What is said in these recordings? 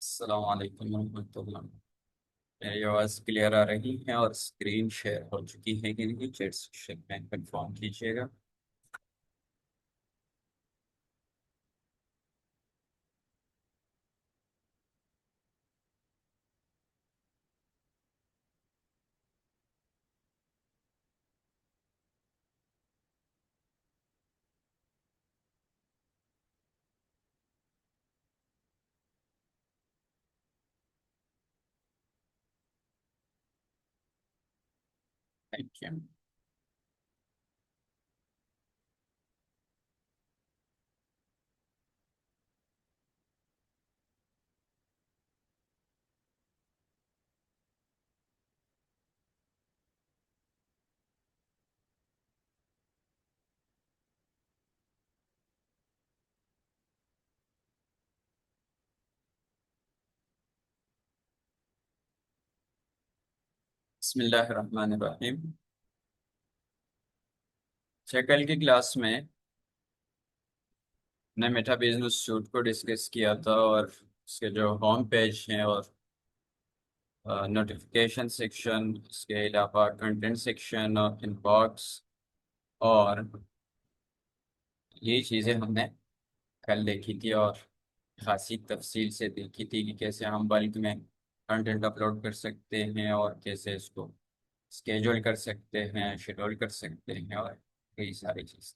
अस्सलाम वालेकुम रहमतुल्लाह। मेरी आवाज़ क्लियर आ रही है और स्क्रीन शेयर हो चुकी है कि नहीं, चैट सेक्शन में कंफर्म कीजिएगा। Thank you. बिस्मिल्लाहिर रहमानिर रहीम। कल की क्लास में ने मेटा बिजनेस सूट को डिस्कस किया था और उसके जो होम पेज हैं और नोटिफिकेशन सेक्शन, इसके अलावा कंटेंट सेक्शन और इनबॉक्स, और ये चीज़ें हमने कल देखी थी और खासी तफसील से देखी थी कि कैसे हम बल्क में कंटेंट अपलोड कर सकते हैं और कैसे इसको स्केड्यूल कर सकते हैं, शेड्यूल कर सकते हैं और कई सारी चीज़।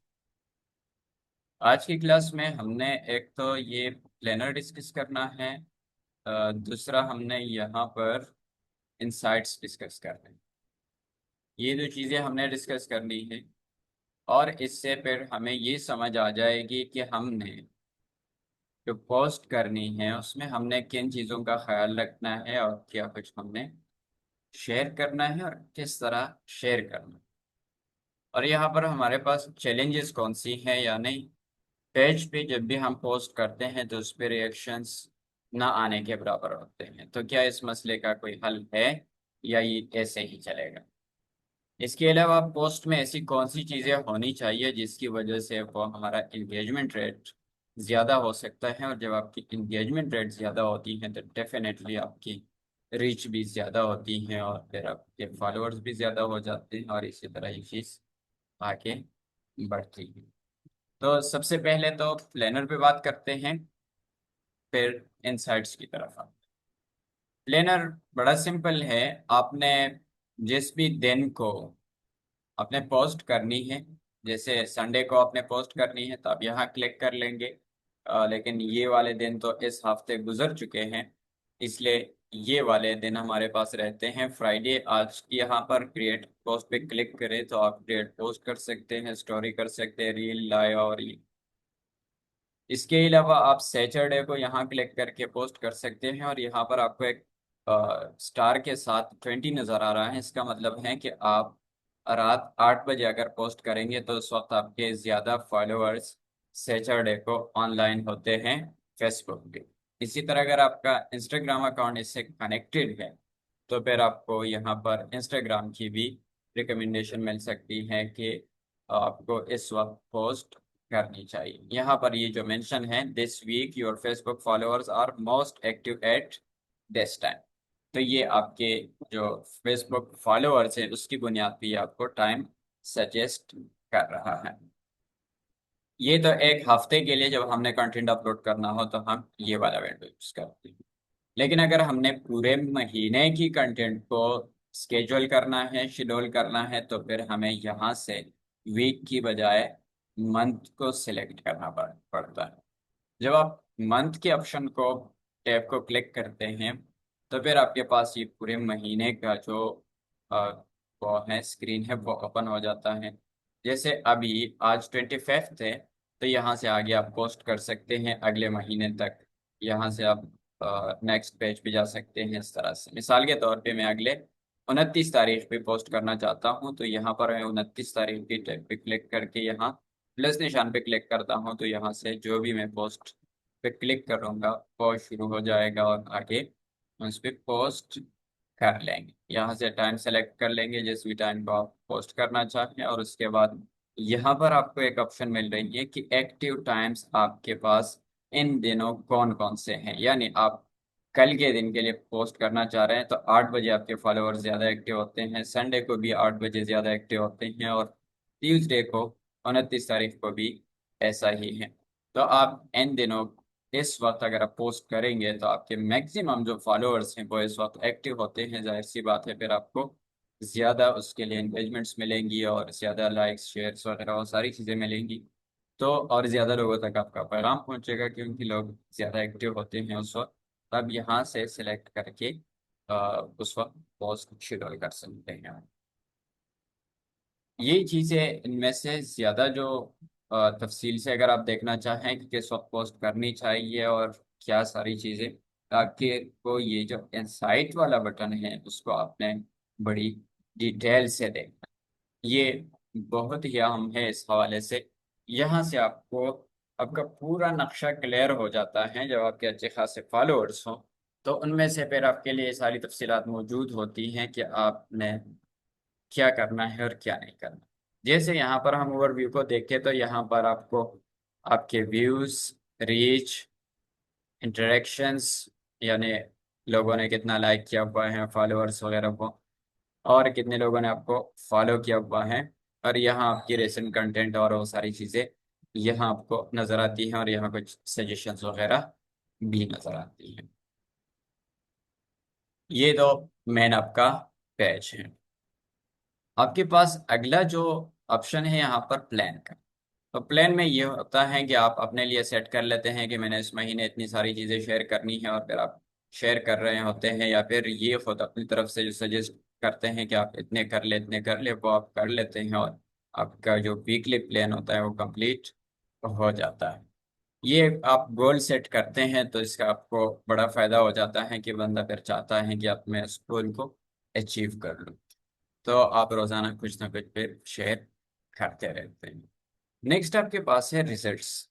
आज की क्लास में हमने एक तो ये प्लानर डिस्कस करना है, दूसरा हमने यहाँ पर इंसाइट्स डिस्कस करना है। ये दो चीज़ें हमने डिस्कस करनी है और इससे फिर हमें ये समझ आ जाएगी कि हमने जो पोस्ट करनी है उसमें हमने किन चीज़ों का ख्याल रखना है और क्या कुछ हमने शेयर करना है और किस तरह शेयर करना है। और यहाँ पर हमारे पास चैलेंजेस कौन सी हैं या नहीं। पेज पे जब भी हम पोस्ट करते हैं तो उस पर रिएक्शंस ना आने के बराबर होते हैं, तो क्या इस मसले का कोई हल है या ये ऐसे ही चलेगा। इसके अलावा पोस्ट में ऐसी कौन सी चीज़ें होनी चाहिए जिसकी वजह से वो हमारा इंगेजमेंट रेट ज़्यादा हो सकता है, और जब आपकी इंगेजमेंट रेट ज़्यादा होती है तो डेफिनेटली आपकी रीच भी ज़्यादा होती है और फिर आपके फॉलोअर्स भी ज़्यादा हो जाते हैं और इसी तरह ये चीज़ आगे बढ़ती है। तो सबसे पहले तो प्लानर पे बात करते हैं, फिर इनसाइट्स की तरफ आते हैं। प्लानर बड़ा सिंपल है। आपने जिस भी दिन को आपने पोस्ट करनी है, जैसे संडे को आपने पोस्ट करनी है तो आप यहाँ क्लिक कर लेंगे। लेकिन ये वाले दिन तो इस हफ्ते गुजर चुके हैं, इसलिए ये वाले दिन हमारे पास रहते हैं फ्राइडे। आज यहाँ पर क्रिएट पोस्ट पे क्लिक करें तो आप क्रिएट पोस्ट कर सकते हैं, स्टोरी कर सकते हैं, रील लाइव और ये। इसके अलावा आप सैटरडे को यहाँ क्लिक करके पोस्ट कर सकते हैं और यहाँ पर आपको एक स्टार के साथ 20 नज़र आ रहा है। इसका मतलब है कि आप रात 8 बजे अगर पोस्ट करेंगे तो उस वक्त आपके ज़्यादा फॉलोअर्स सैटरडे को ऑनलाइन होते हैं फेसबुक पे। इसी तरह अगर आपका इंस्टाग्राम अकाउंट इससे कनेक्टेड है तो फिर आपको यहाँ पर इंस्टाग्राम की भी रिकमेंडेशन मिल सकती है कि आपको इस वक्त पोस्ट करनी चाहिए। यहाँ पर ये जो मेंशन है, this week your Facebook followers are most active at this time, तो ये आपके जो फेसबुक फॉलोअर्स है उसकी बुनियाद पे ये आपको टाइम सजेस्ट कर रहा है। ये तो एक हफ्ते के लिए जब हमने कंटेंट अपलोड करना हो तो हम ये वाला विंडो यूज करते हैं। लेकिन अगर हमने पूरे महीने की कंटेंट को स्केड्यूल करना है, शेड्यूल करना है, तो फिर हमें यहाँ से वीक की बजाय मंथ को सिलेक्ट करना पड़ता है। जब आप मंथ के ऑप्शन को टैब को क्लिक करते हैं तो फिर आपके पास ये पूरे महीने का जो वो है स्क्रीन है वो ओपन हो जाता है। जैसे अभी आज 25 है तो यहाँ से आगे आप पोस्ट कर सकते हैं अगले महीने तक। यहाँ से आप नेक्स्ट पेज पे जा सकते हैं। इस तरह से मिसाल के तौर पे मैं अगले 29 तारीख पे पोस्ट करना चाहता हूँ तो यहाँ पर मैं 29 तारीख की टैब पे क्लिक करके यहाँ प्लस निशान पे क्लिक करता हूँ तो यहाँ से जो भी मैं पोस्ट पे क्लिक करूँगा वो शुरू हो जाएगा और आगे उस पर पोस्ट कर लेंगे। यहाँ से टाइम सेलेक्ट कर लेंगे जिस भी टाइम को आप पोस्ट करना चाहें, और उसके बाद यहाँ पर आपको एक ऑप्शन मिल रही है कि एक्टिव टाइम्स आपके पास इन दिनों कौन कौन से हैं, यानी आप कल के दिन के लिए पोस्ट करना चाह रहे हैं तो 8 बजे आपके फॉलोअर्स ज़्यादा एक्टिव होते हैं, संडे को भी 8 बजे ज़्यादा एक्टिव होते हैं, और ट्यूसडे को 29 तारीख को भी ऐसा ही है। तो आप इन दिनों इस वक्त अगर आप पोस्ट करेंगे तो आपके मैक्सिमम जो फॉलोअर्स हैं वो इस वक्त एक्टिव होते हैं, जाहिर सी बात है फिर आपको ज़्यादा उसके लिए इंगेजमेंट्स मिलेंगी और ज़्यादा लाइक्स शेयर्स वगैरह वो सारी चीज़ें मिलेंगी। तो और ज़्यादा लोगों तक आपका पैगाम पहुंचेगा क्योंकि लोग ज़्यादा एक्टिव होते हैं उस वक्त। अब यहाँ से सिलेक्ट करके उस वक्त पोस्ट शेड्यूल कर सकते हैं। ये चीज़ें इनमें से ज़्यादा जो तफसील से अगर आप देखना चाहें कि किस वक्त पोस्ट करनी चाहिए और क्या सारी चीज़ें, ताकि को ये जो इनसाइट वाला बटन है उसको आपने बड़ी डिटेल से देखना, ये बहुत ही अहम है इस हवाले से। यहाँ से आपको आपका पूरा नक्शा क्लियर हो जाता है। जब आपके अच्छे खासे फॉलोअर्स हों तो उनमें से फिर आपके लिए सारी तफसीलात मौजूद होती हैं कि आपने क्या करना है और क्या नहीं करना। जैसे यहाँ पर हम ओवरव्यू को देखें तो यहाँ पर आपको आपके व्यूज, रीच, इंटरेक्शंस, यानी लोगों ने कितना लाइक किया हुआ है फॉलोअर्स वगैरह को, और कितने लोगों ने आपको फॉलो किया हुआ है, और यहाँ आपकी रेसेंट कंटेंट और वो सारी चीज़ें यहाँ आपको नज़र आती हैं, और यहाँ कुछ सजेशंस वगैरह भी नज़र आती हैं। ये दो मेन आपका पेज है। आपके पास अगला जो ऑप्शन है यहाँ पर प्लान का। तो प्लान में ये होता है कि आप अपने लिए सेट कर लेते हैं कि मैंने इस महीने इतनी सारी चीज़ें शेयर करनी है, और फिर आप शेयर कर रहे होते हैं, या फिर ये खुद अपनी तरफ से जो सजेस्ट करते हैं कि आप इतने कर ले इतने कर ले, वो आप कर लेते हैं, और आपका जो वीकली प्लान होता है वो कंप्लीट हो जाता है। ये आप गोल सेट करते हैं तो इसका आपको बड़ा फायदा हो जाता है कि बंदा फिर चाहता है कि आप मैं उस गोल को अचीव कर लूँ, तो आप रोजाना कुछ ना कुछ फिर शेयर करते रहते हैं। नेक्स्ट आपके पास है रिजल्ट्स।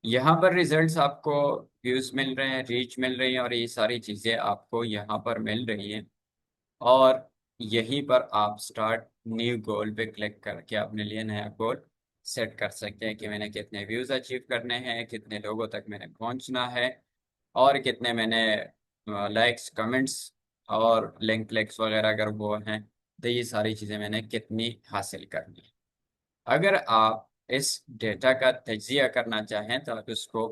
यहाँ पर रिजल्ट्स आपको व्यूज मिल रहे हैं, रीच मिल रही है, और ये सारी चीज़ें आपको यहाँ पर मिल रही हैं। और यहीं पर आप स्टार्ट न्यू गोल पे क्लिक करके अपने लिए नया गोल सेट कर सकते हैं कि मैंने कितने व्यूज अचीव करने हैं, कितने लोगों तक मैंने पहुंचना है, और कितने मैंने लाइक्स, कमेंट्स और लिंक क्लिक्स वगैरह अगर वो हैं तो ये सारी चीज़ें मैंने कितनी हासिल करनी है। अगर आप इस डेटा का तजिया करना चाहें तो आप इसको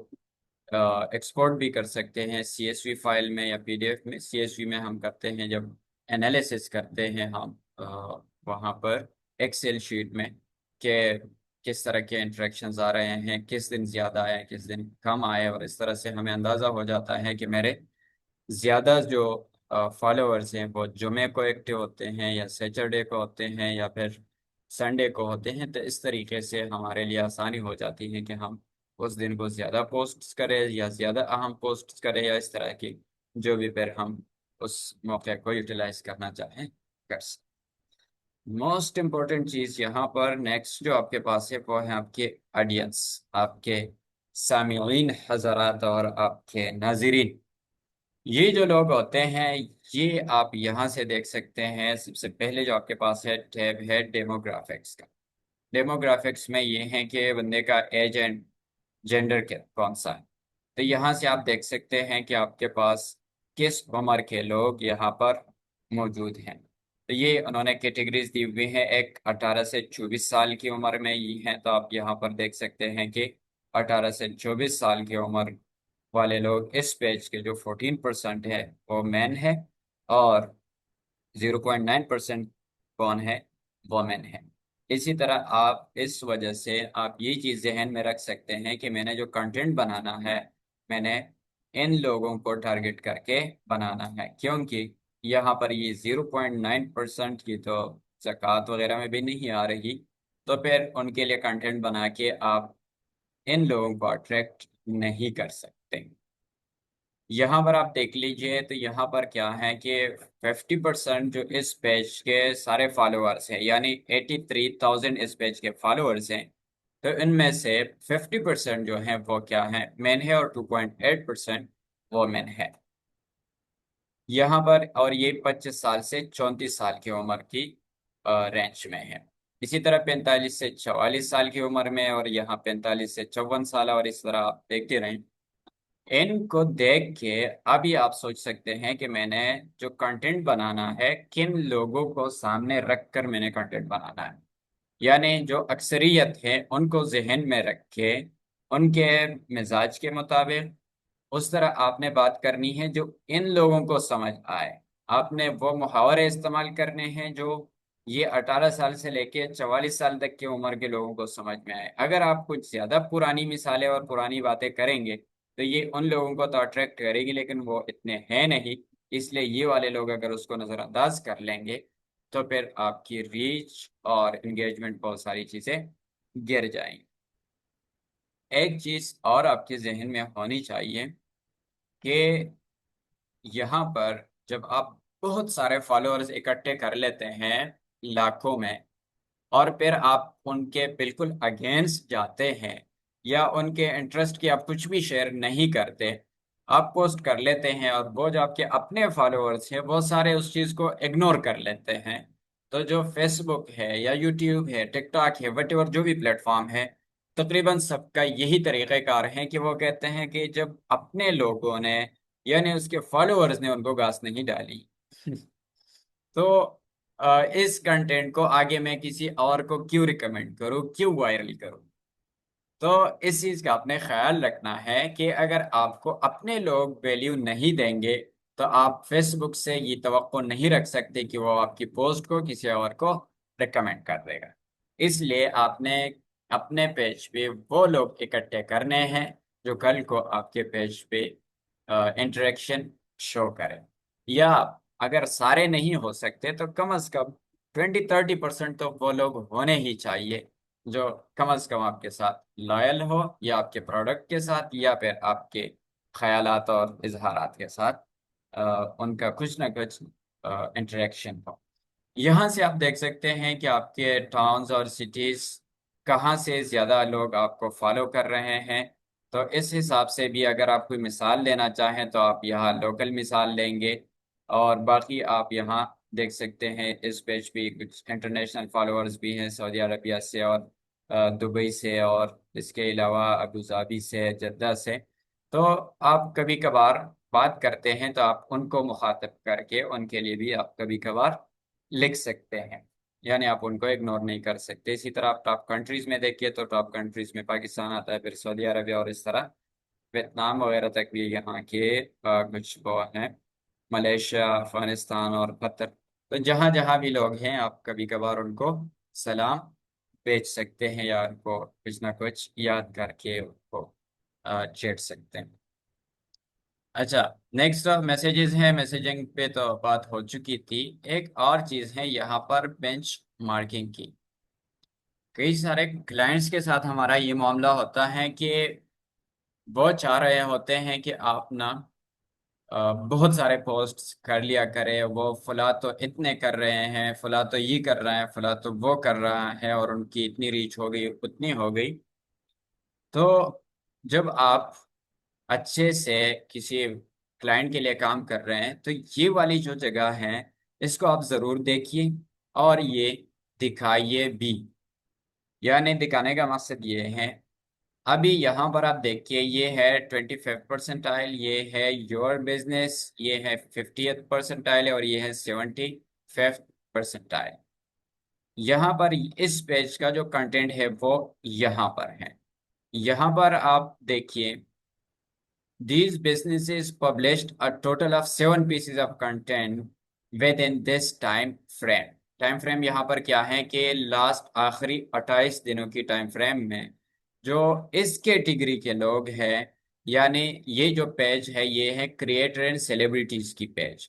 एक्सपोर्ट भी कर सकते हैं सीएसवी फाइल में या पीडीएफ में। सीएसवी में हम करते हैं जब एनालिसिस करते हैं हम वहाँ पर एक्सेल शीट में कि किस तरह के इंटरेक्शंस आ रहे हैं, किस दिन ज़्यादा आए किस दिन कम आए, और इस तरह से हमें अंदाज़ा हो जाता है कि मेरे ज़्यादा जो फॉलोअर्स हैं वो जुमे को एक्टिव होते हैं या सैटरडे को होते हैं या फिर संडे को होते हैं। तो इस तरीके से हमारे लिए आसानी हो जाती है कि हम उस दिन को ज़्यादा पोस्ट करें या ज़्यादा अहम पोस्ट करें, या इस तरह की जो भी फिर हम उस मौके को यूटिलाइज करना चाहें कर सकते। मोस्ट इम्पोर्टेंट चीज़ यहाँ पर नेक्स्ट जो आपके पास है वो है आपके ऑडियंस, आपके सामीन हजरात और आपके नाजरीन। ये जो लोग होते हैं ये आप यहाँ से देख सकते हैं। सबसे पहले जो आपके पास है टैब है डेमोग्राफिक्स का। डेमोग्राफिक्स में ये है कि बंदे का एज एंड जेंडर के कौन सा है। तो यहाँ से आप देख सकते हैं कि आपके पास किस उम्र के लोग यहाँ पर मौजूद हैं। तो ये उन्होंने कैटेगरीज दी हुई हैं। एक 18 से 24 साल की उम्र में ये है, तो आप यहाँ पर देख सकते हैं कि 18 से 24 साल की उम्र वाले लोग इस पेज के जो 14% है वो मैन है, और 0.9% कौन है, वोमेन है। इसी तरह आप इस वजह से आप ये चीज़ जहन में रख सकते हैं कि मैंने जो कंटेंट बनाना है मैंने इन लोगों को टारगेट करके बनाना है, क्योंकि यहाँ पर ये 0.9% की तो ज़कात वगैरह में भी नहीं आ रही। तो फिर उनके लिए कंटेंट बना के आप इन लोगों को अट्रैक्ट नहीं कर सकते। यहाँ पर आप देख लीजिए तो यहाँ पर क्या है कि 50% जो इस पेज के सारे फॉलोअर्स हैं, यानी 83,000 इस पेज के फॉलोअर्स हैं, तो इनमें से 50% जो है वो क्या है, मेन है, और 2.8% वो मेन है यहाँ पर। और ये 25 साल से 34 साल की उम्र की रेंज में है। इसी तरह 45 से 44 साल की उम्र में, और यहाँ 45 से 54 साल, और इस तरह आप देखते रहें इनको देख के अभी आप सोच सकते हैं कि मैंने जो कंटेंट बनाना है किन लोगों को सामने रख कर मैंने कंटेंट बनाना है। यानी जो अक्सरियत है उनको जहन में रख के उनके मिजाज के मुताबिक उस तरह आपने बात करनी है जो इन लोगों को समझ आए। आपने वो मुहावरे इस्तेमाल करने हैं जो ये 18 साल से लेके 44 साल तक की उम्र के लोगों को समझ में आए। अगर आप कुछ ज्यादा पुरानी मिसालें और पुरानी बातें करेंगे तो ये उन लोगों को तो अट्रैक्ट करेगी, लेकिन वो इतने हैं नहीं। इसलिए ये वाले लोग अगर उसको नजरअंदाज कर लेंगे तो फिर आपकी रीच और एंगेजमेंट बहुत सारी चीजें गिर जाएंगी। एक चीज और आपके जहन में होनी चाहिए कि यहाँ पर जब आप बहुत सारे फॉलोअर्स इकट्ठे कर लेते हैं लाखों में, और फिर आप उनके बिल्कुल अगेंस्ट जाते हैं या उनके इंटरेस्ट की आप कुछ भी शेयर नहीं करते, आप पोस्ट कर लेते हैं और वो जो आपके अपने फॉलोअर्स हैं वो सारे उस चीज को इग्नोर कर लेते हैं, तो जो फेसबुक है या यूट्यूब है, टिकटॉक है, वटेवर जो भी प्लेटफॉर्म है, तकरीबन सबका यही तरीक़ेकार है कि वो कहते हैं कि जब अपने लोगों ने यानी उसके फॉलोअर्स ने उनको घास नहीं डाली तो इस कंटेंट को आगे मैं किसी और को क्यों रिकमेंड करूं, क्यों वायरल करूं। तो इस चीज का आपने ख्याल रखना है कि अगर आपको अपने लोग वैल्यू नहीं देंगे तो आप फेसबुक से ये तवक्को नहीं रख सकते कि वो आपकी पोस्ट को किसी और को रिकमेंड कर देगा। इसलिए आपने अपने पेज पे वो लोग इकट्ठे करने हैं जो कल को आपके पेज पे इंटरेक्शन शो करें। या अगर सारे नहीं हो सकते तो कम से कम 20-30% तो वो लोग होने ही चाहिए जो कम से कम आपके साथ लॉयल हो, या आपके प्रोडक्ट के साथ, या फिर आपके ख्यालात और इजहारात के साथ उनका कुछ ना कुछ इंटरेक्शन हो। यहाँ से आप देख सकते हैं कि आपके टाउन्स और सिटीज कहाँ से ज़्यादा लोग आपको फॉलो कर रहे हैं। तो इस हिसाब से भी अगर आप कोई मिसाल लेना चाहें तो आप यहाँ लोकल मिसाल लेंगे। और बाकी आप यहाँ देख सकते हैं इस पेज पे कुछ इंटरनेशनल फॉलोअर्स भी हैं, सऊदी अरबिया से और दुबई से, और इसके अलावा अबू धाबी से, जद्दा से। तो आप कभी कभार बात करते हैं तो आप उनको मुखातब करके उनके लिए भी आप कभी कभार लिख सकते हैं। यानी आप उनको इग्नोर नहीं कर सकते। इसी तरह आप टॉप कंट्रीज में देखिए तो टॉप कंट्रीज में पाकिस्तान आता है, फिर सऊदी अरबिया, और इस तरह वियतनाम वगैरह तक भी यहाँ के कुछ वो हैं, मलेशिया, अफगानिस्तान और कतर। तो जहाँ जहाँ भी लोग हैं आप कभी कभार उनको सलाम भेज सकते हैं या उनको कुछ ना कुछ याद करके उनको छेड़ सकते हैं। अच्छा, नेक्स्ट मैसेजेस हैं। मैसेजिंग पे तो बात हो चुकी थी। एक और चीज़ है यहाँ पर बेंच मार्किंग की। कई सारे क्लाइंट्स के साथ हमारा ये मामला होता है कि वो चाह रहे होते हैं कि आप ना बहुत सारे पोस्ट कर लिया करें। वो फला तो इतने कर रहे हैं, फला तो ये कर रहा है, फला तो वो कर रहा है, और उनकी इतनी रीच हो गई, उतनी हो गई। तो जब आप अच्छे से किसी क्लाइंट के लिए काम कर रहे हैं तो ये वाली जो जगह है इसको आप जरूर देखिए और ये दिखाइए भी। यानी दिखाने का मकसद ये है, अभी यहाँ पर आप देखिए ये है 25 परसेंटाइल, ये है योर बिजनेस, ये है 50th परसेंटाइल, और ये है 75th परसेंटाइल। यहाँ पर इस पेज का जो कंटेंट है वो यहाँ पर है। यहाँ पर आप देखिए, these businesses published a total of 7 pieces of content within this time frame। Time frame यहाँ पर क्या है कि लास्ट आखिरी 28 दिनों की टाइम फ्रेम में जो इस कैटेगरी के लोग हैं, यानी ये जो पेज है ये है क्रिएटर एंड सेलिब्रिटीज की पेज।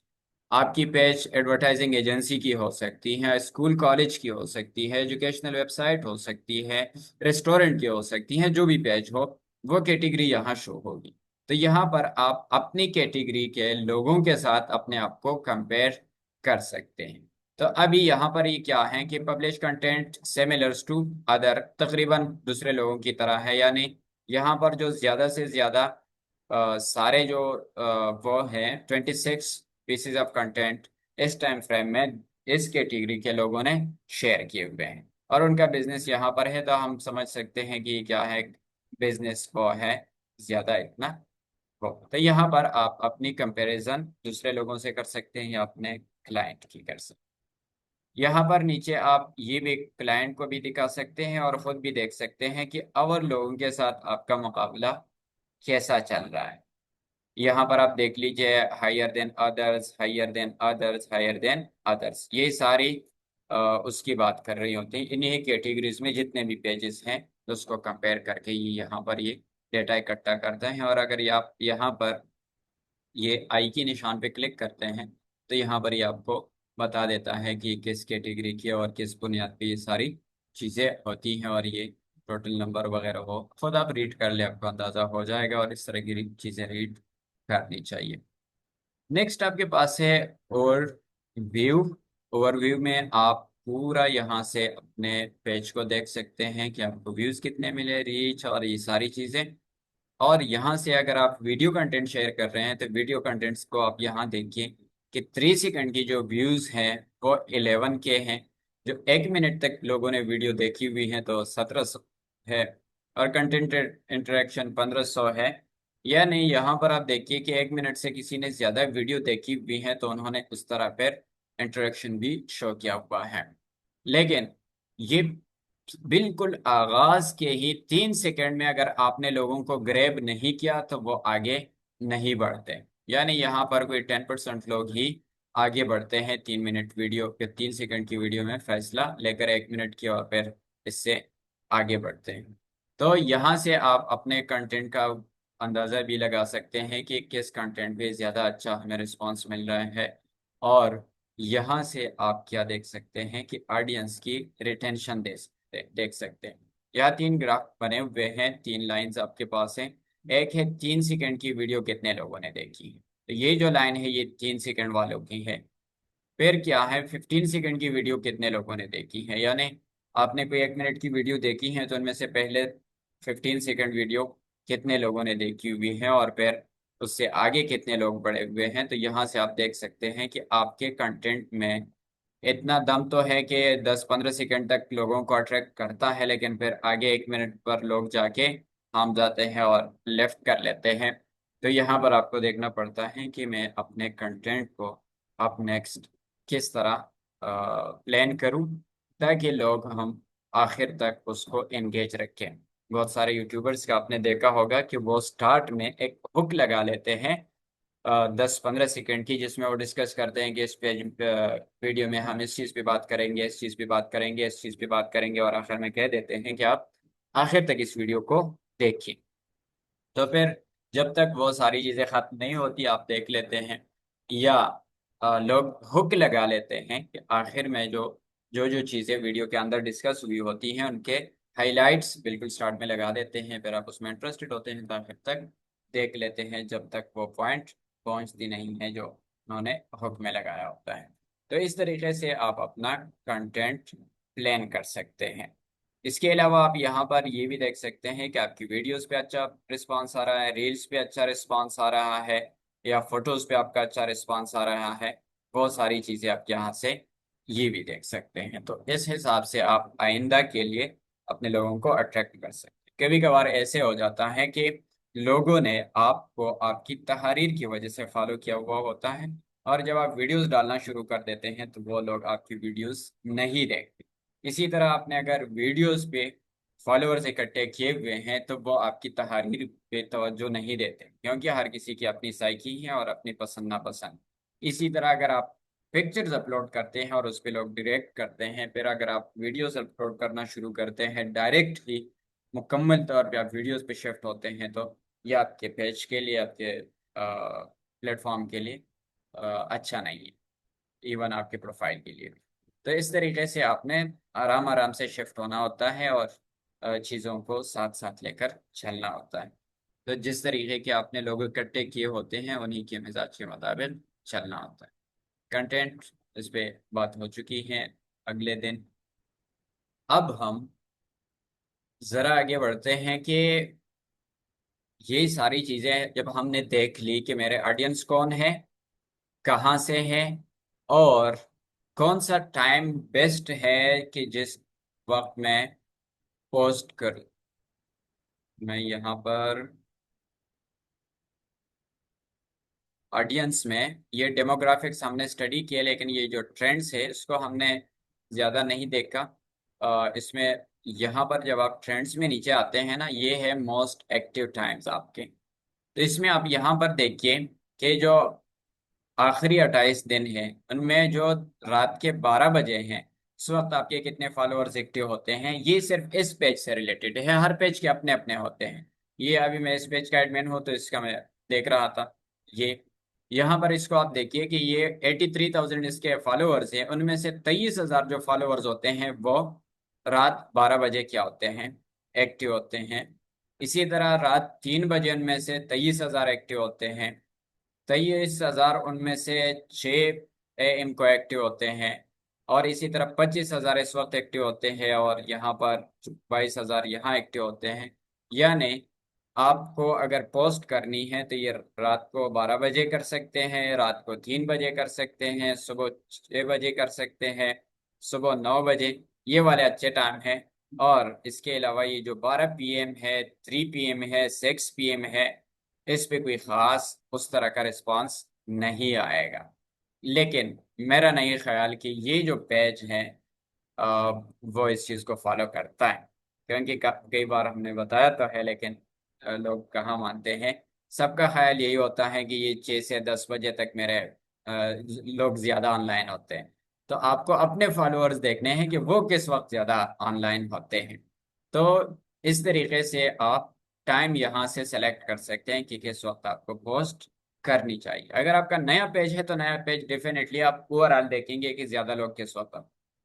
आपकी पेज एडवर्टाइजिंग एजेंसी की हो सकती है, स्कूल कॉलेज की हो सकती है, एजुकेशनल वेबसाइट हो सकती है, रेस्टोरेंट की हो सकती है, जो भी पेज हो वो कैटेगरी यहाँ शो होगी। तो यहाँ पर आप अपनी कैटेगरी के लोगों के साथ अपने आप को कंपेयर कर सकते हैं। तो अभी यहाँ पर ये क्या है कि publish content similars to other, तकरीबन दूसरे लोगों की तरह है। यानी यहाँ पर जो ज्यादा से ज्यादा सारे जो वो हैं 26 पीसेज ऑफ कंटेंट इस टाइम फ्रेम में इस कैटेगरी के लोगों ने शेयर किए हुए हैं, और उनका बिजनेस यहाँ पर है। तो हम समझ सकते हैं कि क्या है, बिजनेस वो है ज्यादा इतना हो। तो यहाँ पर आप अपनी कंपैरिजन दूसरे लोगों से कर सकते हैं या अपने क्लाइंट की कर सकते हैं। यहाँ पर नीचे आप ये भी क्लाइंट को भी दिखा सकते हैं और खुद भी देख सकते हैं कि और लोगों के साथ आपका मुकाबला कैसा चल रहा है। यहाँ पर आप देख लीजिए, higher than others, higher than others, higher than others, ये सारी उसकी बात कर रही होती है। इन्हीं कैटेगरीज में जितने भी पेजेस हैं उसको कंपेयर करके ये यहाँ पर ये डेटा इकट्ठा करते हैं। और अगर ये आप यहाँ पर ये आई के निशान पे क्लिक करते हैं तो यहाँ पर ये आपको बता देता है कि किस कैटेगरी की और किस बुनियाद पे ये सारी चीज़ें होती हैं। और ये टोटल नंबर वगैरह हो खुद आप रीड कर ले, आपको अंदाज़ा हो जाएगा। और इस तरह की चीज़ें रीड करनी चाहिए। नेक्स्ट आपके पास है ओवरव्यू। ओवरव्यू में आप पूरा यहाँ से अपने पेज को देख सकते हैं कि आपको व्यूज़ कितने मिले, रीच और ये सारी चीज़ें। और यहाँ से अगर आप वीडियो कंटेंट शेयर कर रहे हैं तो वीडियो कंटेंट्स को आप यहाँ देखिए कि 3 सेकंड की जो व्यूज हैं वो 11 के हैं। जो 1 मिनट तक लोगों ने वीडियो देखी हुई है तो 1700 है। और कंटेंट इंटरेक्शन 1500 है। या नहीं, यहाँ पर आप देखिए कि 1 मिनट से किसी ने ज्यादा वीडियो देखी हुई है तो उन्होंने उस तरह पर इंटरेक्शन भी शो किया हुआ है। लेकिन ये बिल्कुल आगाज के ही 3 सेकंड में अगर आपने लोगों को ग्रैब नहीं किया तो वो आगे नहीं बढ़ते। यानी यहाँ पर कोई 10% लोग ही आगे बढ़ते हैं 3 मिनट वीडियो के 3 सेकंड की वीडियो में फैसला लेकर 1 मिनट की और फिर इससे आगे बढ़ते हैं। तो यहाँ से आप अपने कंटेंट का अंदाजा भी लगा सकते हैं कि किस कंटेंट पे ज़्यादा अच्छा हमें रिस्पॉन्स मिल रहा है। और यहाँ से आप क्या देख सकते हैं कि ऑडियंस की रिटेंशन देख सकते हैं। यहाँ 3 ग्राफ बने हुए हैं, 3 लाइंस आपके पास हैं। एक है 3 सेकंड की वीडियो कितने लोगों ने देखी है, तो ये जो लाइन है ये 3 सेकंड वालों की है। फिर क्या है 15 सेकंड की वीडियो कितने लोगों ने देखी है, यानी आपने कोई 1 मिनट की वीडियो देखी है तो उनमें से पहले 15 सेकंड वीडियो कितने लोगों ने देखी हुई है और फिर उससे आगे कितने लोग बढ़े हुए हैं। तो यहाँ से आप देख सकते हैं कि आपके कंटेंट में इतना दम तो है कि 10-15 सेकंड तक लोगों को अट्रैक्ट करता है, लेकिन फिर आगे 1 मिनट पर लोग जाके थाम जाते हैं और लेफ्ट कर लेते हैं। तो यहाँ पर आपको देखना पड़ता है कि मैं अपने कंटेंट को अब नेक्स्ट किस तरह प्लान करूं ताकि लोग हम आखिर तक उसको एंगेज रखें। बहुत सारे यूट्यूबर्स का आपने देखा होगा कि वो स्टार्ट में एक हुक लगा लेते हैं 10-15 सेकंड की, जिसमें वो डिस्कस करते हैं कि इस पेज वीडियो में हम इस चीज़ पे बात करेंगे, इस चीज़ पे बात करेंगे, इस चीज़ पे बात करेंगे, और आखिर में कह देते हैं कि आप आखिर तक इस वीडियो को देखिए। तो फिर जब तक वो सारी चीज़ें खत्म नहीं होती आप देख लेते हैं। या लोग हुक लगा लेते हैं कि आखिर में जो जो जो चीज़ें वीडियो के अंदर डिस्कस हुई होती हैं उनके हाइलाइट्स बिल्कुल स्टार्ट में लगा देते हैं। फिर आप उसमें इंटरेस्टेड होते हैं तो आखिर तक देख लेते हैं जब तक वो पॉइंट पहुंचती नहीं है जो उन्होंने हुक में लगाया होता है। तो इस तरीके से आप अपना कंटेंट प्लान कर सकते हैं। इसके अलावा आप यहाँ पर ये भी देख सकते हैं कि आपकी वीडियोस पे अच्छा रिस्पांस आ रहा है, रील्स पे अच्छा रिस्पांस आ रहा है, या फोटोज पे आपका अच्छा रिस्पांस आ रहा है। बहुत सारी चीजें आप यहाँ से ये भी देख सकते हैं। तो इस हिसाब से आप आइंदा के लिए अपने लोगों को अट्रैक्ट कर सकते हैं। कभी कभार ऐसे हो जाता है कि लोगों ने आपको आपकी तहरीर की वजह से फॉलो किया हुआ होता है, और जब आप वीडियोस डालना शुरू कर देते हैं तो वो लोग आपकी वीडियोस नहीं देखते। इसी तरह आपने अगर वीडियोस पे फॉलोअर्स इकट्ठे किए हुए हैं तो वो आपकी तहरीर पे तवज्जो नहीं देते, क्योंकि हर किसी की अपनी साइकी है और अपनी पसंद नापसंद। इसी तरह अगर आप पिक्चर्स अपलोड करते हैं और उस पर लोग डायरेक्ट करते हैं, फिर अगर आप वीडियोस अपलोड करना शुरू करते हैं डायरेक्ट ही मुकम्मल तौर पे आप वीडियोस पे शिफ्ट होते हैं, तो ये आपके पेज के लिए, आपके प्लेटफॉर्म के लिए अच्छा नहीं है, इवन आपके प्रोफाइल के लिए भी। तो इस तरीके से आपने आराम आराम से शिफ्ट होना होता है और चीज़ों को साथ साथ लेकर चलना होता है। तो जिस तरीके के आपने लोग इकट्ठे किए होते हैं उन्हीं के मिजाज के मुताबिक चलना होता है। कंटेंट इस पे बात हो चुकी है। अगले दिन अब हम ज़रा आगे बढ़ते हैं कि ये सारी चीज़ें जब हमने देख ली कि मेरे ऑडियंस कौन है, कहाँ से है, और कौन सा टाइम बेस्ट है कि जिस वक्त मैं पोस्ट करूं। मैं यहाँ पर ऑडियंस में ये डेमोग्राफिक्स हमने स्टडी किए, लेकिन ये जो ट्रेंड्स है इसको हमने ज़्यादा नहीं देखा। इसमें यहाँ पर जब आप ट्रेंड्स में नीचे आते हैं ना, ये है मोस्ट एक्टिव टाइम्स आपके। तो इसमें आप यहाँ पर देखिए कि जो आखिरी 28 दिन हैं उनमें जो रात के 12 बजे हैं उस वक्त आपके कितने फॉलोअर्स एक्टिव होते हैं, ये सिर्फ इस पेज से रिलेटेड है। हर पेज के अपने अपने होते हैं। ये अभी मैं इस पेज का एडमिन हूँ तो इसका मैं देख रहा था। ये यहाँ पर इसको आप देखिए कि ये 83,000 इसके फॉलोअर्स हैं, उनमें से 23,000 जो फॉलोअर्स होते हैं वो रात 12 बजे क्या होते हैं, एक्टिव होते हैं। इसी तरह रात 3 बजे उनमें से 23,000 एक्टिव होते हैं। 23,000 उनमें से 6 AM को एक्टिव होते हैं। और इसी तरह 25,000 इस वक्त एक्टिव होते हैं, और यहाँ पर 22,000 यहाँ एक्टिव होते हैं। यानी आपको अगर पोस्ट करनी है तो ये रात को 12 बजे कर सकते हैं, रात को 3 बजे कर सकते हैं, सुबह 6 बजे कर सकते हैं, सुबह 9 बजे, ये वाले अच्छे टाइम हैं। और इसके अलावा ये जो 12 PM है, 3 PM है, 6 PM है, इस पे कोई खास उस तरह का रिस्पांस नहीं आएगा। लेकिन मेरा नहीं ख्याल कि ये जो पेज है वो इस चीज़ को फॉलो करता है, क्योंकि कई बार हमने बताया तो है, लेकिन लोग कहाँ मानते हैं। सबका ख्याल यही होता है कि ये 6 से 10 बजे तक मेरे लोग ज्यादा ऑनलाइन होते हैं। तो आपको अपने फॉलोअर्स देखने हैं कि वो किस वक्त ज्यादा ऑनलाइन होते हैं। तो इस तरीके से आप टाइम यहाँ से सेलेक्ट कर सकते हैं कि किस वक्त आपको पोस्ट करनी चाहिए। अगर आपका नया पेज है तो नया पेज डेफिनेटली आप ओवरऑल देखेंगे कि ज्यादा लोग किस वक्त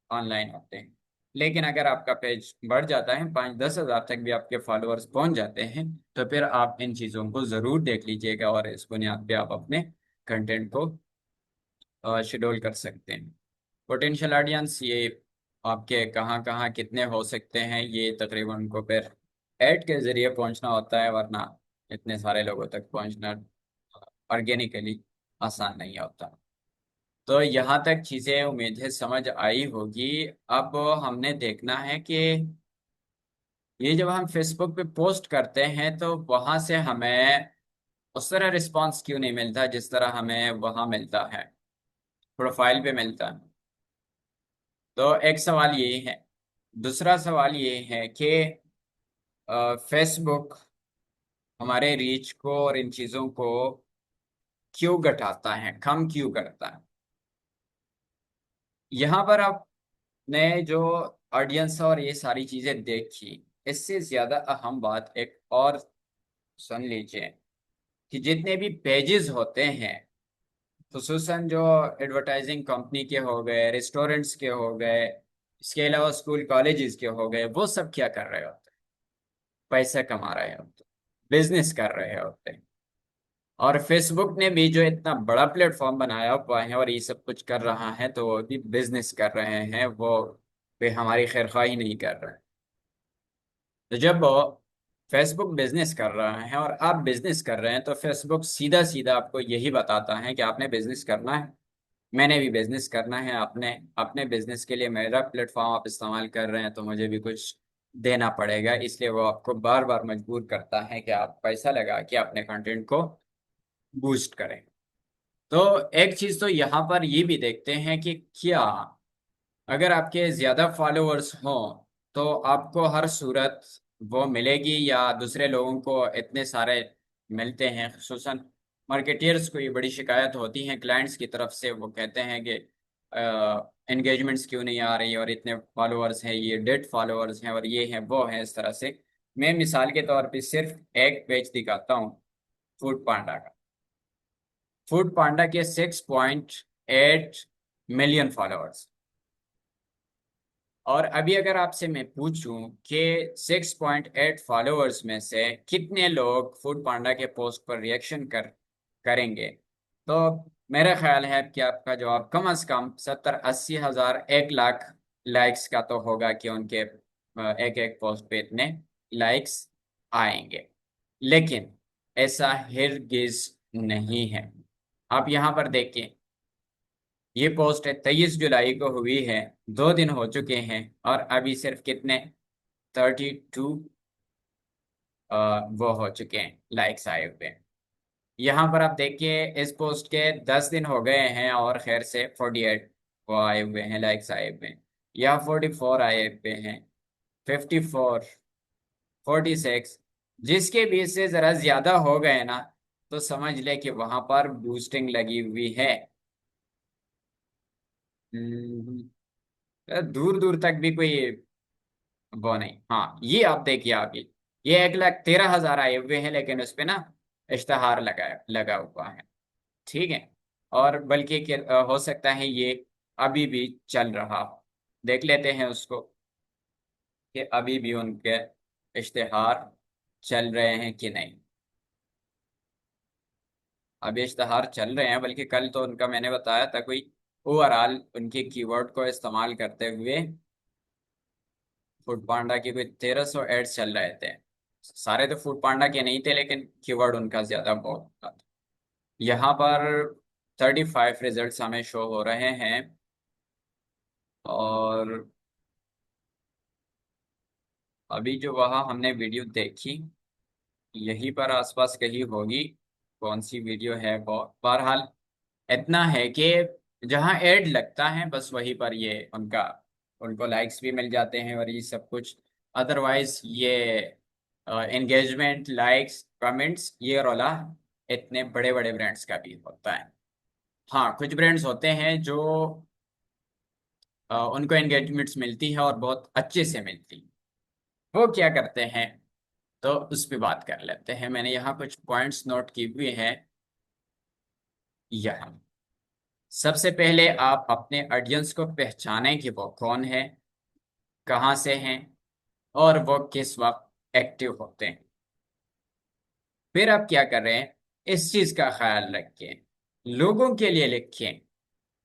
ऑनलाइन होते हैं। लेकिन अगर आपका पेज बढ़ जाता है, 5-10 हज़ार तक भी आपके फॉलोअर्स पहुंच जाते हैं, तो फिर आप इन चीज़ों को ज़रूर देख लीजिएगा और इस बुनियाद पे आप अपने कंटेंट को शेड्यूल कर सकते हैं। पोटेंशियल ऑडियंस ये आपके कहाँ कहाँ कितने हो सकते हैं, ये तकरीबन उनको फिर ऐड के ज़रिए पहुंचना होता है, वरना इतने सारे लोगों तक पहुंचना ऑर्गेनिकली आसान नहीं होता। तो यहाँ तक चीज़ें उम्मीद है समझ आई होगी। अब हमने देखना है कि ये जब हम फेसबुक पे पोस्ट करते हैं तो वहां से हमें उस तरह रिस्पांस क्यों नहीं मिलता जिस तरह हमें वहां मिलता है, प्रोफाइल पे मिलता है। तो एक सवाल ये है। दूसरा सवाल ये है कि फेसबुक हमारे रीच को और इन चीज़ों को क्यों घटाता है, कम क्यों करता है। यहाँ पर आपने जो ऑडियंस और ये सारी चीज़ें देखी, इससे ज़्यादा अहम बात एक और सुन लीजिए कि जितने भी पेजेस होते हैं, खुसूसन जो एडवर्टाइजिंग कंपनी के हो गए, रेस्टोरेंट्स के हो गए, इसके अलावा स्कूल कॉलेजेस के हो गए, वो सब क्या कर रहे होते हैं, पैसा कमा रहे होते, बिजनेस कर रहे होते हैं। और फेसबुक ने भी जो इतना बड़ा प्लेटफॉर्म बनाया हुआ है और ये सब कुछ कर रहा है, तो वो भी बिजनेस कर रहे हैं, वो वे हमारी खैरख्वाही नहीं कर रहे हैं। तो जब फेसबुक बिजनेस कर रहा है और आप बिजनेस कर रहे हैं, तो फेसबुक सीधा सीधा आपको यही बताता है कि आपने बिजनेस करना है, मैंने भी बिजनेस करना है। आपने अपने बिजनेस के लिए मेरा प्लेटफॉर्म आप इस्तेमाल कर रहे हैं तो मुझे भी कुछ देना पड़ेगा, इसलिए वो आपको बार बार मजबूर करता है कि आप पैसा लगा के अपने कंटेंट को बूस्ट करें। तो एक चीज तो यहाँ पर ये भी देखते हैं कि क्या अगर आपके ज्यादा फॉलोअर्स हों तो आपको हर सूरत वो मिलेगी, या दूसरे लोगों को इतने सारे मिलते हैं। खुसूसन मार्केटियर्स को ये बड़ी शिकायत होती है क्लाइंट्स की तरफ से, वो कहते हैं कि एंगेजमेंट्स क्यों नहीं आ रही, और इतने फॉलोअर्स हैं, ये डेड फॉलोअर्स हैं, और ये हैं वो हैं, इस तरह से। मैं मिसाल के तौर पे सिर्फ एक पेज दिखाता हूँ, फूड पांडा का। फूड पांडा के 6.8 मिलियन फॉलोअर्स। और अभी अगर आपसे मैं पूछूं कि 6.8 फॉलोअर्स में से कितने लोग फूड पांडा के पोस्ट पर रिएक्शन करेंगे, तो मेरा ख्याल है कि आपका जवाब कम से कम 70-80 हज़ार 1 लाख लाइक्स का तो होगा कि उनके एक एक पोस्ट पे इतने लाइक्स आएंगे। लेकिन ऐसा हिरगिज नहीं है। आप यहाँ पर देखिए, ये पोस्ट है 23 जुलाई को हुई है, 2 दिन हो चुके हैं, और अभी सिर्फ कितने 32 वो हो चुके हैं, लाइक्स आए हुए हैं। यहाँ पर आप देखिए इस पोस्ट के 10 दिन हो गए हैं और खैर से 48 वो आए हुए हैं, लाइक्स आए हुए हैं। यहाँ 44 आए हुए हैं, 54, 46। जिसके बीच से जरा ज्यादा हो गए ना, तो समझ ले कि वहां पर बूस्टिंग लगी हुई है। दूर दूर तक भी कोई वो नहीं। हाँ, ये आप देखिए आगे, ये 1,13,000 आए हुए हैं, लेकिन उस पे ना इश्तहार लगा हुआ है। ठीक है। और बल्कि हो सकता है ये अभी भी चल रहा हो। देख लेते हैं उसको कि अभी भी उनके इश्तहार चल रहे हैं कि नहीं। अभी इश्तहार चल रहे हैं, बल्कि कल तो उनका मैंने बताया था कोई ओवरऑल उनके कीवर्ड को इस्तेमाल करते हुए फूड पांडा की कोई 1,300 एड्स चल रहे थे। सारे तो फूड पांडा के नहीं थे, लेकिन कीवर्ड उनका ज्यादा बहुत था। यहाँ पर 35 रिजल्ट्स हमें शो हो रहे हैं। और अभी जो वहाँ हमने वीडियो देखी, यहीं पर आसपास कहीं होगी। कौन सी वीडियो है वो, बहरहाल इतना है कि जहाँ एड लगता है बस वहीं पर ये उनका उनको लाइक्स भी मिल जाते हैं और ये सब कुछ। अदरवाइज ये एंगेजमेंट, लाइक्स, कमेंट्स, ये रोला इतने बड़े बड़े ब्रांड्स का भी होता है। हाँ, कुछ ब्रांड्स होते हैं जो उनको एंगेजमेंट्स मिलती है और बहुत अच्छे से मिलती है। वो क्या करते हैं, तो उस पर बात कर लेते हैं। मैंने यहाँ कुछ पॉइंट्स नोट किए हुए हैं। यहाँ सबसे पहले आप अपने ऑडियंस को पहचानें कि वो कौन है, कहाँ से हैं, और वो किस वक्त एक्टिव होते हैं। फिर आप क्या कर रहे हैं, इस चीज का ख्याल रखें, लोगों के लिए लिखें।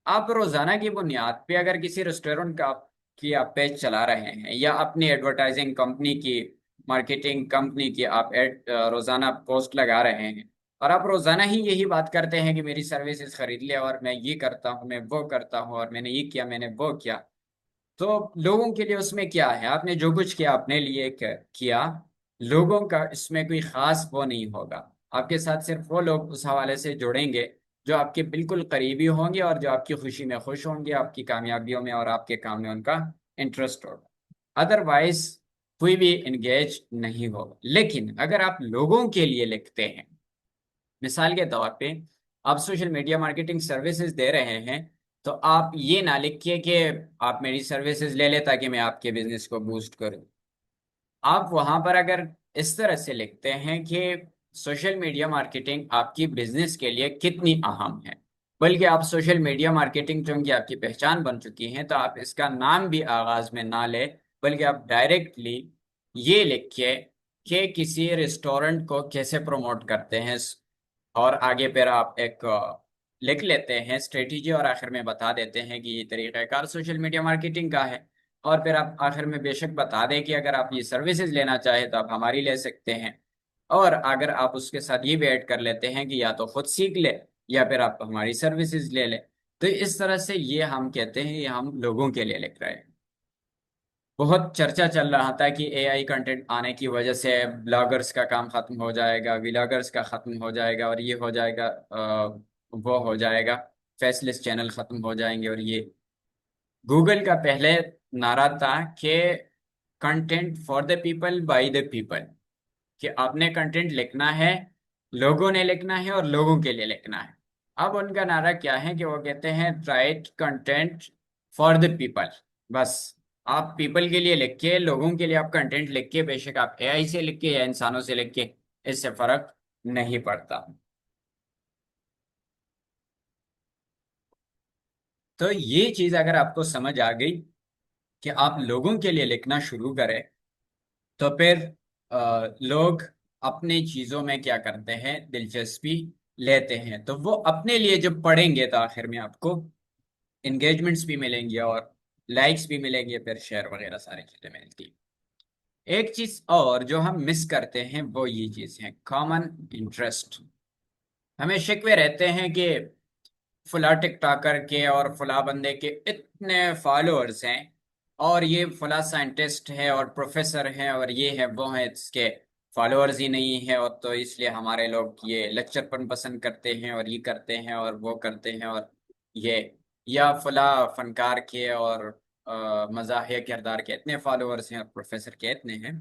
आप रोजाना की बुनियाद पे अगर किसी रेस्टोरेंट का की आप पेज चला रहे हैं, या अपनी एडवर्टाइजिंग कंपनी की, मार्केटिंग कंपनी की आप रोजाना पोस्ट लगा रहे हैं, और आप रोजाना ही यही बात करते हैं कि मेरी सर्विसेज खरीद ले, और मैं ये करता हूँ, मैं वो करता हूँ, और मैंने ये किया, मैंने वो किया, तो लोगों के लिए उसमें क्या है, आपने जो कुछ किया अपने लिए किया। लोगों का इसमें कोई खास वो नहीं होगा। आपके साथ सिर्फ वो लोग उस हवाले से जुड़ेंगे जो आपके बिल्कुल करीबी होंगे, और जो आपकी खुशी में खुश होंगे, आपकी कामयाबियों में और आपके काम में उनका इंटरेस्ट होगा। अदरवाइज कोई भी इंगेज नहीं होगा। लेकिन अगर आप लोगों के लिए लिखते हैं, मिसाल के तौर पे आप सोशल मीडिया मार्केटिंग सर्विसेज दे रहे हैं, तो आप ये ना लिखिए कि आप मेरी सर्विसेज ले ले ताकि मैं आपके बिजनेस को बूस्ट करूं। आप वहां पर अगर इस तरह से लिखते हैं कि सोशल मीडिया मार्केटिंग आपकी बिजनेस के लिए कितनी अहम है, बल्कि आप सोशल मीडिया मार्केटिंग चूंकि आपकी पहचान बन चुकी है, तो आप इसका नाम भी आगाज में ना ले, बल्कि आप डायरेक्टली ये लिखिए कि किसी रेस्टोरेंट को कैसे प्रमोट करते हैं। और आगे फिर आप एक लिख लेते हैं स्ट्रेटेजी, और आखिर में बता देते हैं कि ये तरीक़ाकार सोशल मीडिया मार्केटिंग का है। और फिर आप आखिर में बेशक बता दें कि अगर आप ये सर्विसेज लेना चाहें तो आप हमारी ले सकते हैं। और अगर आप उसके साथ ये भी ऐड कर लेते हैं कि या तो खुद सीख ले, या फिर आप हमारी सर्विसेज ले लें। तो इस तरह से ये हम कहते हैं ये हम लोगों के लिए लिख रहे हैं। बहुत चर्चा चल रहा था कि एआई कंटेंट आने की वजह से ब्लॉगर्स का काम खत्म हो जाएगा, व्लॉगर्स का खत्म हो जाएगा, और ये हो जाएगा, वो हो जाएगा, फेसलेस चैनल खत्म हो जाएंगे। और ये गूगल का पहले नारा था कि content for the people by the people, कि आपने कंटेंट लिखना है, लोगों ने लिखना है, और लोगों के लिए लिखना है। अब उनका नारा क्या है कि वो कहते हैं right content for the people. बस आप पीपल के लिए लिख के, लोगों के लिए आप कंटेंट लिख के, बेशक आप एआई से लिख के या इंसानों से लिख के, इससे फर्क नहीं पड़ता। तो ये चीज अगर आपको समझ आ गई कि आप लोगों के लिए लिखना शुरू करें, तो फिर लोग अपने चीजों में क्या करते हैं, दिलचस्पी लेते हैं। तो वो अपने लिए जब पढ़ेंगे तो आखिर में आपको एंगेजमेंट्स भी मिलेंगे, और लाइक्स भी मिलेंगे, फिर शेयर वगैरह सारी चीजें मिलती। एक चीज और जो हम मिस करते हैं वो ये चीज है, कॉमन इंटरेस्ट। हमें शिकवे रहते हैं कि फला टिकटॉकर के और फला बंदे के इतने फॉलोअर्स हैं, और ये फला साइंटिस्ट है और प्रोफेसर है और ये है वो है, इसके फॉलोअर्स ही नहीं है, और तो इसलिए हमारे लोग ये लेक्चरपन पसंद करते हैं और ये करते हैं और वो करते हैं, और ये या फला फनकार के और मज़ाहिया किरदार के इतने फॉलोअर्स हैं और प्रोफेसर के इतने हैं।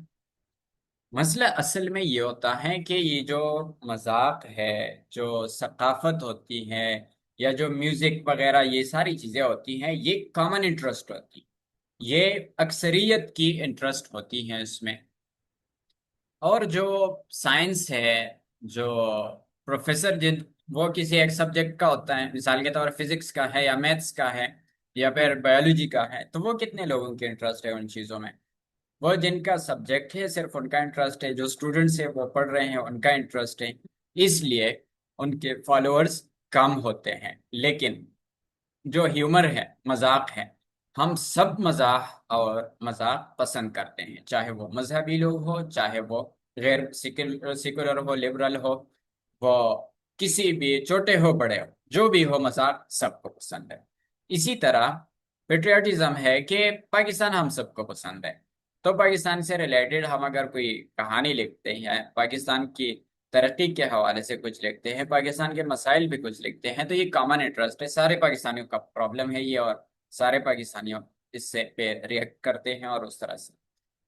मसला असल में ये होता है कि ये जो मजाक है, जो सकाफत होती है, या जो म्यूजिक वगैरह ये सारी चीजें होती हैं, ये कॉमन इंटरेस्ट होती, ये अक्सरियत की इंटरेस्ट होती हैं इसमें। और जो साइंस है, जो प्रोफेसर जिन वो किसी एक सब्जेक्ट का होता है, मिसाल के तौर फिजिक्स का है या मैथ्स का है या फिर बायोलॉजी का है, तो वो कितने लोगों की इंटरेस्ट है उन चीज़ों में। वो जिनका सब्जेक्ट है सिर्फ उनका इंटरेस्ट है, जो स्टूडेंट्स है वो पढ़ रहे हैं उनका इंटरेस्ट है, इसलिए उनके फॉलोअर्स कम होते हैं। लेकिन जो ह्यूमर है, मजाक है, हम सब मजाक और मजाक पसंद करते हैं, चाहे वो मजहबी लोग हो, चाहे वो गैर सिकुलर हो, लिबरल हो, वो किसी भी छोटे हो बड़े हो, जो भी हो, मजाक सबको पसंद है। इसी तरह पेट्रियाटिज्म है कि पाकिस्तान हम सबको पसंद है। तो पाकिस्तान से रिलेटेड हम अगर कोई कहानी लिखते हैं, पाकिस्तान की तरक्की के हवाले से कुछ लिखते हैं, पाकिस्तान के मसाइल भी कुछ लिखते हैं, तो ये कॉमन इंटरेस्ट है, सारे पाकिस्तानियों का प्रॉब्लम है ये, और सारे पाकिस्तानियों इससे पे रिएक्ट करते हैं और उस तरह से।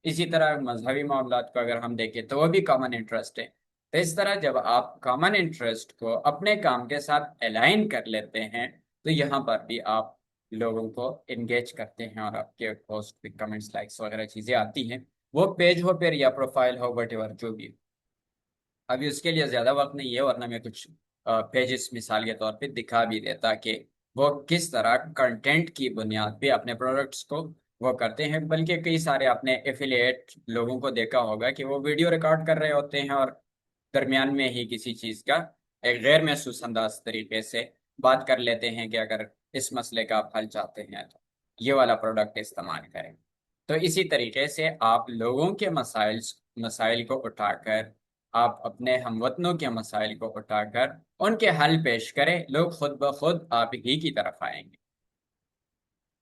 इसी तरह मजहबी मामलात को अगर हम देखें तो वो भी कॉमन इंटरेस्ट है। तो इस तरह जब आप कॉमन इंटरेस्ट को अपने काम के साथ अलाइन कर लेते हैं, तो यहाँ पर भी आप लोगों को एंगेज करते हैं, और आपके पोस्ट पे कमेंट्स, लाइक्स वगैरह चीज़ें आती हैं। वो पेज हो फिर या प्रोफाइल हो, वट एवर जो भी। अभी उसके लिए ज्यादा वक्त नहीं है, वरना मैं कुछ पेजेस मिसाल के तौर पे दिखा भी देता कि वो किस तरह कंटेंट की बुनियाद पे अपने प्रोडक्ट्स को वो करते हैं। बल्कि कई सारे आपने एफिलिएट लोगों को देखा होगा कि वो वीडियो रिकॉर्ड कर रहे होते हैं और दरमियान में ही किसी चीज का एक गैर महसूस अंदाज तरीके से बात कर लेते हैं कि अगर इस मसले का आप हल चाहते हैं तो ये वाला प्रोडक्ट इस्तेमाल करें। तो इसी तरीके से आप लोगों के मसाइल मसाइल को उठाकर, आप अपने हमवतनों के मसाइल को उठाकर उनके हल पेश करें, लोग खुद ब खुद आप ही की तरफ आएंगे।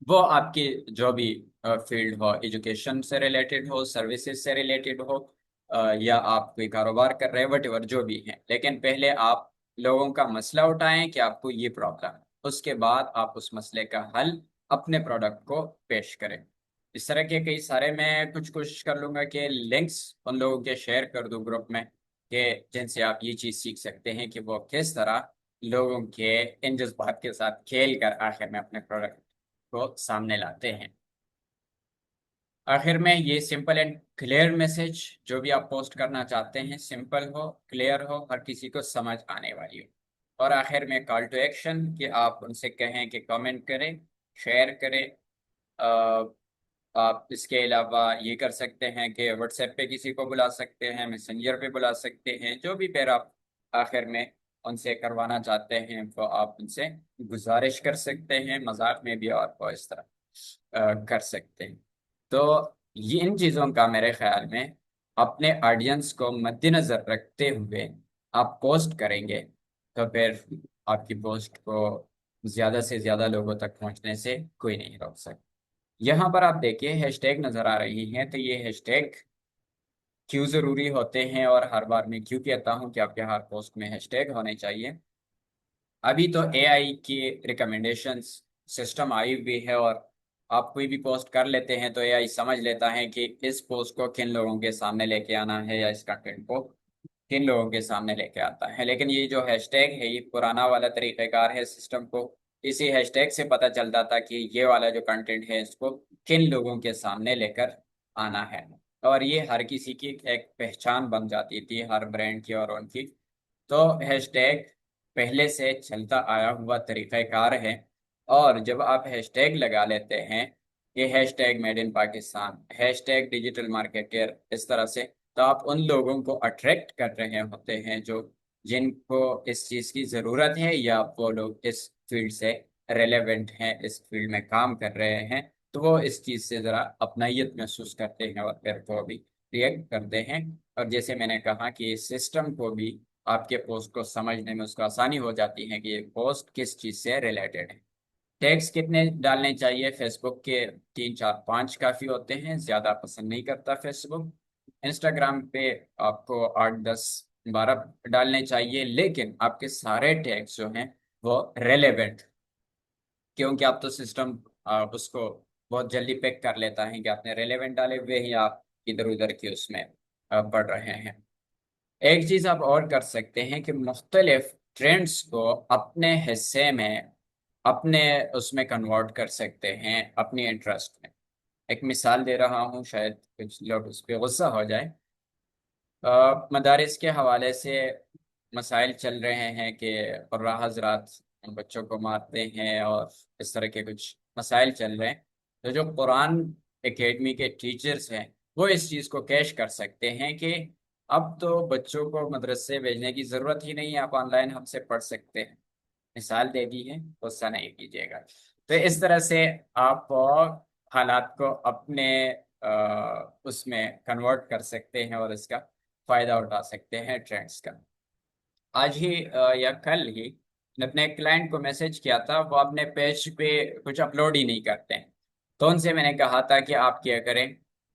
वो आपकी जो भी फील्ड हो, एजुकेशन से रिलेटेड हो, सर्विसेज से रिलेटेड हो, या आप कोई कारोबार कर रहे हैं, वट एवर जो भी है, लेकिन पहले आप लोगों का मसला उठाएं कि आपको ये प्रॉब्लम है, उसके बाद आप उस मसले का हल अपने प्रोडक्ट को पेश करें। इस तरह के कई सारे मैं कुछ कोशिश कर लूंगा कि लिंक्स उन लोगों के शेयर कर दूं ग्रुप में, कि जिनसे आप ये चीज़ सीख सकते हैं कि वो किस तरह लोगों के इन जज्बात के साथ खेल कर आखिर में अपने प्रोडक्ट को सामने लाते हैं। आखिर में ये सिंपल एंड क्लियर मैसेज जो भी आप पोस्ट करना चाहते हैं, सिंपल हो, क्लियर हो, हर किसी को समझ आने वाली हो। और आखिर में कॉल टू एक्शन कि आप उनसे कहें कि कमेंट करें, शेयर करें। आप इसके अलावा ये कर सकते हैं कि व्हाट्सएप पे किसी को बुला सकते हैं, मैसेंजर पे बुला सकते हैं, जो भी फिर आप आखिर में उनसे करवाना चाहते हैं वो आप उनसे गुजारिश कर सकते हैं, मजाक में भी, और वो इस तरह कर सकते हैं। तो ये इन चीज़ों का मेरे ख्याल में अपने ऑडियंस को मद्देनजर रखते हुए आप पोस्ट करेंगे, तो फिर आपकी पोस्ट को ज्यादा से ज्यादा लोगों तक पहुंचने से कोई नहीं रोक सकता। यहाँ पर आप देखिए हैशटैग नजर आ रही हैं, तो ये हैशटैग क्यों जरूरी होते हैं, और हर बार मैं क्यों कहता हूँ कि आपके हर पोस्ट में हैशटैग होने चाहिए। अभी तो एआई की रिकमेंडेशंस सिस्टम आई हुई है, और आप कोई भी पोस्ट कर लेते हैं तो एआई समझ लेता है कि इस पोस्ट को किन लोगों के सामने लेके आना है, या इस कंटेंट को किन लोगों के सामने लेके आता है। लेकिन ये जो हैशटैग है, ये पुराना वाला तरीक़ेकार है सिस्टम को, इसी हैशटैग से पता चलता था कि ये वाला जो कंटेंट है इसको किन लोगों के सामने लेकर आना है। और ये हर किसी की एक पहचान बन जाती थी, हर ब्रांड की और उनकी। तो हैशटैग पहले से चलता आया हुआ तरीक़ाकार है। और जब आप हैशटैग लगा लेते हैं, ये hashtag made in Pakistan, hashtag digital marketer, इस तरह से, तो आप उन लोगों को अट्रैक्ट कर रहे होते हैं जो जिनको इस चीज़ की ज़रूरत है, या वो लोग इस फील्ड से रेलेवेंट हैं, इस फील्ड में काम कर रहे हैं, तो वो इस चीज़ से ज़रा अपनायत महसूस करते हैं और फिर वो भी रिएक्ट करते हैं। और जैसे मैंने कहा कि इस सिस्टम को भी आपके पोस्ट को समझने में उसको आसानी हो जाती है कि ये पोस्ट किस चीज़ से रिलेटेड है। टैग्स कितने डालने चाहिए? फेसबुक के 3 4 5 काफ़ी होते हैं, ज़्यादा पसंद नहीं करता फेसबुक। इंस्टाग्राम पे आपको 8 10 12 डालने चाहिए, लेकिन आपके सारे टैग्स जो हैं वो रेलेवेंट, क्योंकि आप तो सिस्टम उसको बहुत जल्दी पिक कर लेता है कि आपने रेलेवेंट डाले हुए ही आप इधर उधर की उसमें पढ़ रहे हैं। एक चीज आप और कर सकते हैं कि मुख्तलिफ ट्रेंड्स को अपने हिस्से में, अपने उसमें कन्वर्ट कर सकते हैं अपनी इंटरेस्ट में। एक मिसाल दे रहा हूँ, शायद कुछ लोग उस पर गुस्सा हो जाए। मदारिस के हवाले से मसाइल चल रहे हैं कि कुर्रा हजरात बच्चों को मारते हैं और इस तरह के कुछ मसाइल चल रहे हैं। तो जो कुरान एकेडमी के टीचर्स हैं वो इस चीज़ को कैश कर सकते हैं कि अब तो बच्चों को मदरसे भेजने की ज़रूरत ही नहीं है, आप ऑनलाइन हमसे पढ़ सकते हैं। मिसाल दे दी है, गुस्सा नहीं कीजिएगा। तो इस तरह से आप हालात को अपने उसमें कन्वर्ट कर सकते हैं और इसका फायदा उठा सकते हैं ट्रेंड्स का। आज ही या कल ही मैंने अपने क्लाइंट को मैसेज किया था, वो अपने पेज पे कुछ अपलोड ही नहीं करते हैं। तो उनसे मैंने कहा था कि आप क्या करें।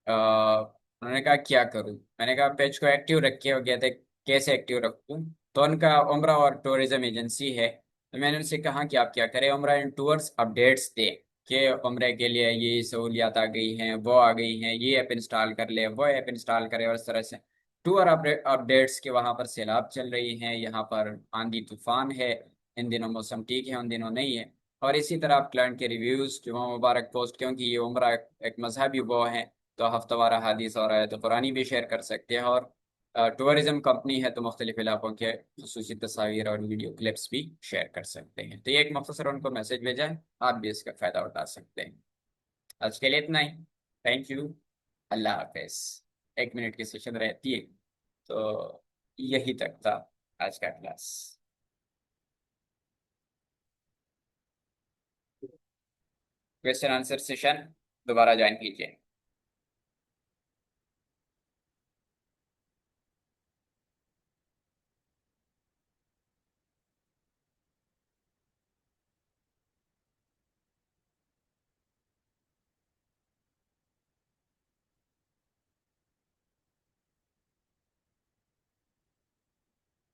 उन्होंने कहा क्या करूं। मैंने कहा पेज को एक्टिव रखिए। हो गया था कैसे एक्टिव रखूं। तो उनका उम्रा और टूरिज्म एजेंसी है। तो मैंने उनसे कहा कि आप क्या करें, उम्रा एंड टूर्स अपडेट्स दें कि उम्रे के लिए ये सहूलियात आ गई हैं, वो आ गई हैं, ये ऐप इंस्टॉल कर ले, वो ऐप इंस्टॉल करे, और इस तरह से टूर अपडेट्स के वहां पर सैलाब चल रही हैं, यहाँ पर आंधी तूफान है, इन दिनों मौसम ठीक है, उन दिनों नहीं है। और इसी तरह आप क्लाइंट के रिव्यूज जुमा मुबारक पोस्ट, क्योंकि ये उम्रा एक मजहबी वो है तो हफ्तावारा हदीस और आयत कुरानी भी शेयर कर सकते हैं। और टूरिज्म कंपनी है तो मुख्तलिफ इलाकों के खसूसी तस्वीर और वीडियो क्लिप्स भी शेयर कर सकते हैं। तो ये एक मुख्तसर उनको मैसेज भेजा है, आप भी इसका फायदा उठा सकते हैं। आज के लिए इतना ही। Thank you. अल्लाह हाफिज। 1 मिनट की सेशन रहती है। तो यही तक था आज का क्लास। क्वेश्चन आंसर सेशन दोबारा ज्वाइन कीजिए।